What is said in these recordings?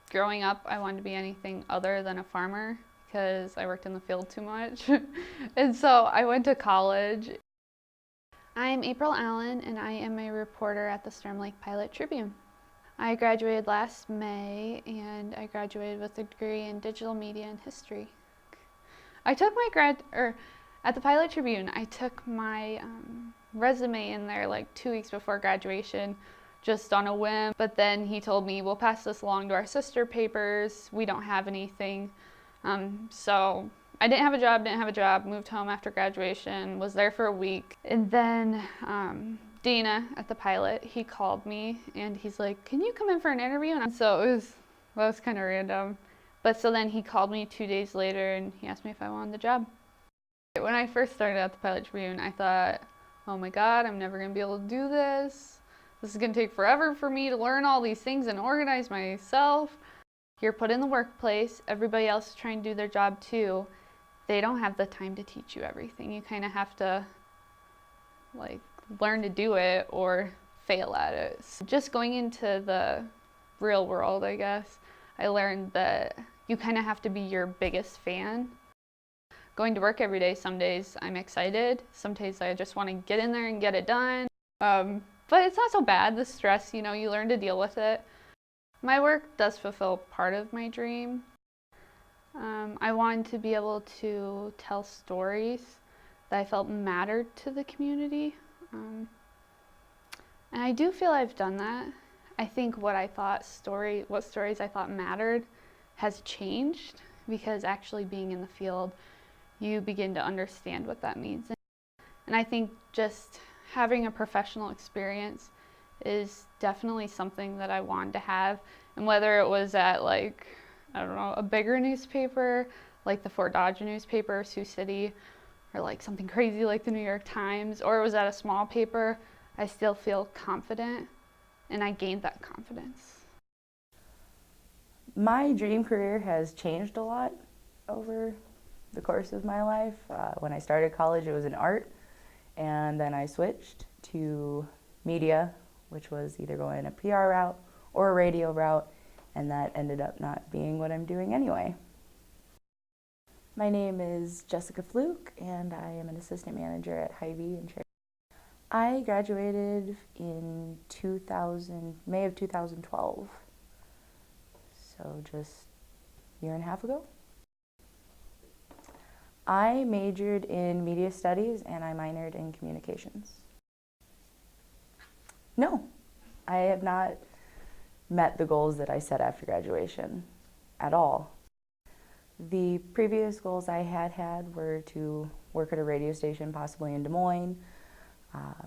Growing up, I wanted to be anything other than a farmer because I worked in the field too much. And so I went to college. I'm April Allen, and I am a reporter at the Storm Lake Pilot Tribune. I graduated last May, and I graduated with a degree in digital media and history. I took my at the Pilot Tribune, I took my resume in there like 2 weeks before graduation, just on a whim. But then he told me, we'll pass this along to our sister papers. We don't have anything. So I didn't have a job, moved home after graduation, was there for a week. And then Dana at the Pilot, he called me and he's like, can you come in for an interview? And so that was kind of random. But so then he called me 2 days later and he asked me if I wanted the job. When I first started at the Pilot Tribune, I thought, oh my God, I'm never gonna be able to do this. This is gonna take forever for me to learn all these things and organize myself. You're put in the workplace, everybody else is trying to do their job too. They don't have the time to teach you everything. You kind of have to like learn to do it or fail at it. So just going into the real world, I guess, I learned that you kind of have to be your biggest fan. Going to work every day, some days I'm excited, some days I just want to get in there and get it done. But it's not so bad, the stress, you learn to deal with it. My work does fulfill part of my dream. I wanted to be able to tell stories that I felt mattered to the community. And I do feel I've done that. I think what stories I thought mattered has changed, because actually being in the field, you begin to understand what that means. And I think just having a professional experience is definitely something that I wanted to have. And whether it was at a bigger newspaper, like the Fort Dodge newspaper, Sioux City, or like something crazy like the New York Times, or it was at a small paper, I still feel confident, and I gained that confidence. My dream career has changed a lot over the course of my life. When I started college, it was in art, and then I switched to media, which was either going a PR route or a radio route, and that ended up not being what I'm doing anyway. My name is Jessica Fluke, and I am an assistant manager at Hy-Vee in Cherry. I graduated in May of 2012, so just a year and a half ago. I majored in media studies and I minored in communications. No, I have not met the goals that I set after graduation at all. The previous goals I had were to work at a radio station, possibly in Des Moines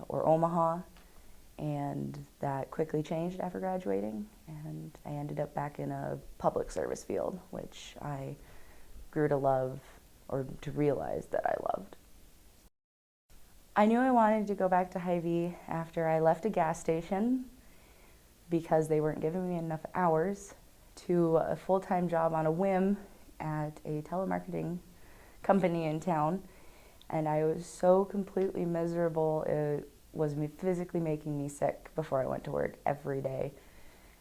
or Omaha, and that quickly changed after graduating, and I ended up back in a public service field, which I grew to love, or to realize that I loved. I knew I wanted to go back to Hy-Vee after I left a gas station because they weren't giving me enough hours, to a full-time job on a whim at a telemarketing company in town. And I was so completely miserable, it was physically making me sick before I went to work every day.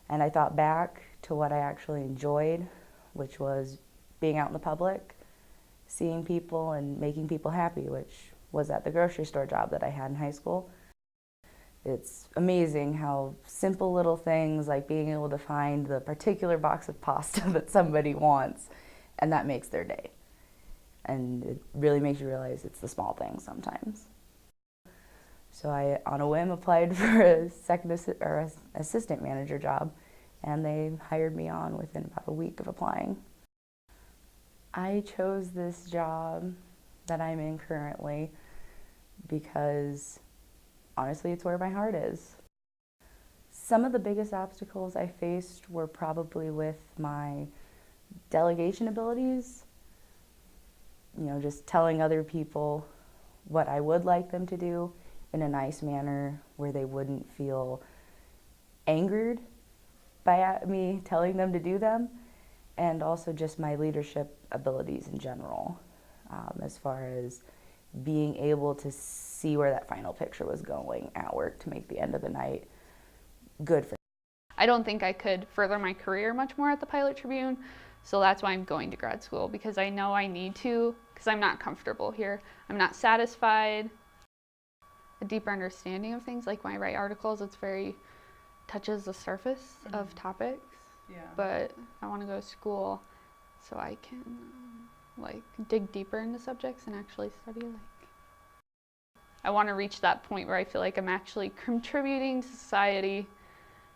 And I thought back to what I actually enjoyed, which was being out in the public, seeing people and making people happy, which was at the grocery store job that I had in high school. It's amazing how simple little things like being able to find the particular box of pasta that somebody wants, and that makes their day. And it really makes you realize it's the small things sometimes. So I, on a whim, applied for a assistant manager job, and they hired me on within about a week of applying. I chose this job that I'm in currently because honestly it's where my heart is. Some of the biggest obstacles I faced were probably with my delegation abilities, just telling other people what I would like them to do in a nice manner where they wouldn't feel angered by me telling them to do them, and also just my leadership abilities in general, as far as being able to see where that final picture was going at work to make the end of the night good for me. I don't think I could further my career much more at the Pilot Tribune. So that's why I'm going to grad school, because I know I need to, because I'm not comfortable here. I'm not satisfied. A deeper understanding of things, like when I write articles, it's very, touches the surface of topics. Yeah. But I want to go to school so I can like dig deeper into subjects and actually study. Like, I want to reach that point where I feel like I'm actually contributing to society,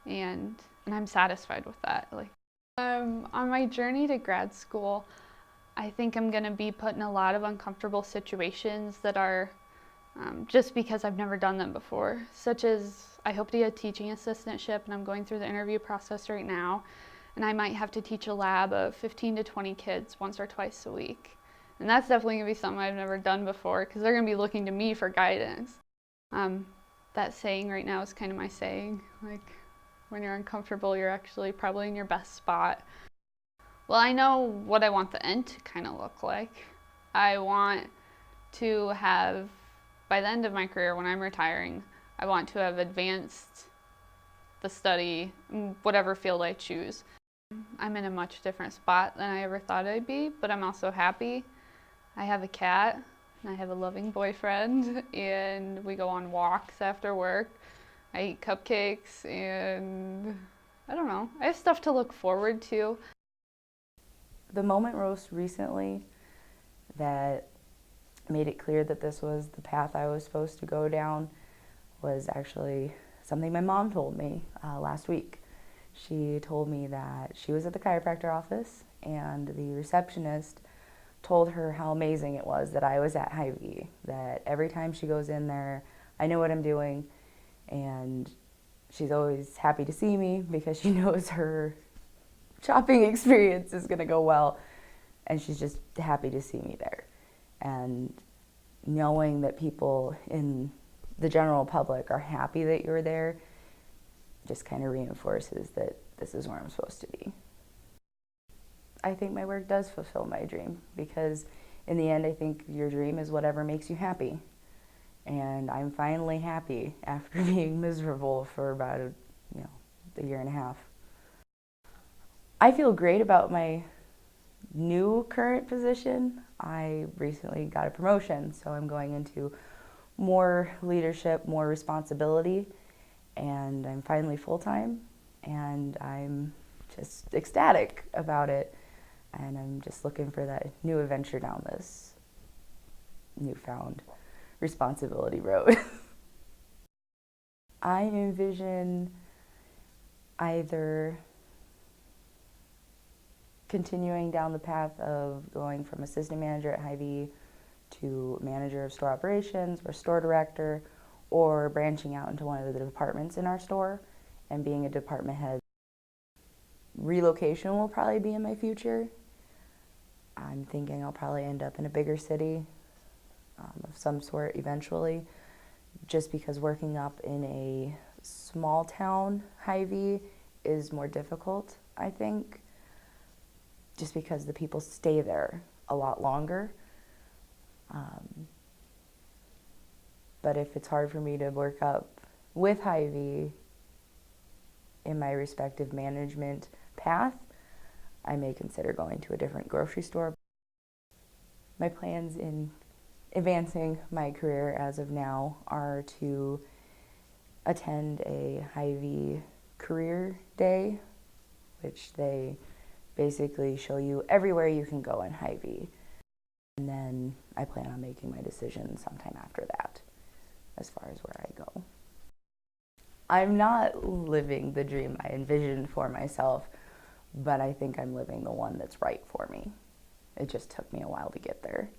and I'm satisfied with that. Like, on my journey to grad school, I think I'm going to be put in a lot of uncomfortable situations that are just because I've never done them before, such as I hope to get a teaching assistantship, and I'm going through the interview process right now, and I might have to teach a lab of 15 to 20 kids once or twice a week. And that's definitely going to be something I've never done before, because they're going to be looking to me for guidance. That saying right now is kind of my saying, like, when you're uncomfortable, you're actually probably in your best spot. Well, I know what I want the end to kind of look like. I want to have, by the end of my career, when I'm retiring, I want to have advanced the study, whatever field I choose. I'm in a much different spot than I ever thought I'd be, but I'm also happy. I have a cat, and I have a loving boyfriend, and we go on walks after work. I eat cupcakes, and I don't know. I have stuff to look forward to. The moment most recently that made it clear that this was the path I was supposed to go down was actually something my mom told me last week. She told me that she was at the chiropractor office, and the receptionist told her how amazing it was that I was at Hy-Vee, that every time she goes in there, I know what I'm doing, and she's always happy to see me because she knows her shopping experience is going to go well, and she's just happy to see me there. And knowing that people in the general public are happy that you're there just kind of reinforces that this is where I'm supposed to be. I think my work does fulfill my dream, because in the end, I think your dream is whatever makes you happy. And I'm finally happy after being miserable for about a year and a half. I feel great about my new current position. I recently got a promotion, so I'm going into more leadership, more responsibility, and I'm finally full-time, and I'm just ecstatic about it, and I'm just looking for that new adventure down this newfound responsibility road. I envision either continuing down the path of going from assistant manager at Hy-Vee to manager of store operations or store director, or branching out into one of the departments in our store and being a department head. Relocation will probably be in my future. I'm thinking I'll probably end up in a bigger city of some sort eventually, just because working up in a small town Hy-Vee is more difficult, I think, just because the people stay there a lot longer. But if it's hard for me to work up with Hy-Vee in my respective management path, I may consider going to a different grocery store. My plans in advancing my career as of now are to attend a Hy-Vee career day, which they basically show you everywhere you can go in Hy-Vee. And then I plan on making my decision sometime after that, as far as where I go. I'm not living the dream I envisioned for myself, but I think I'm living the one that's right for me. It just took me a while to get there.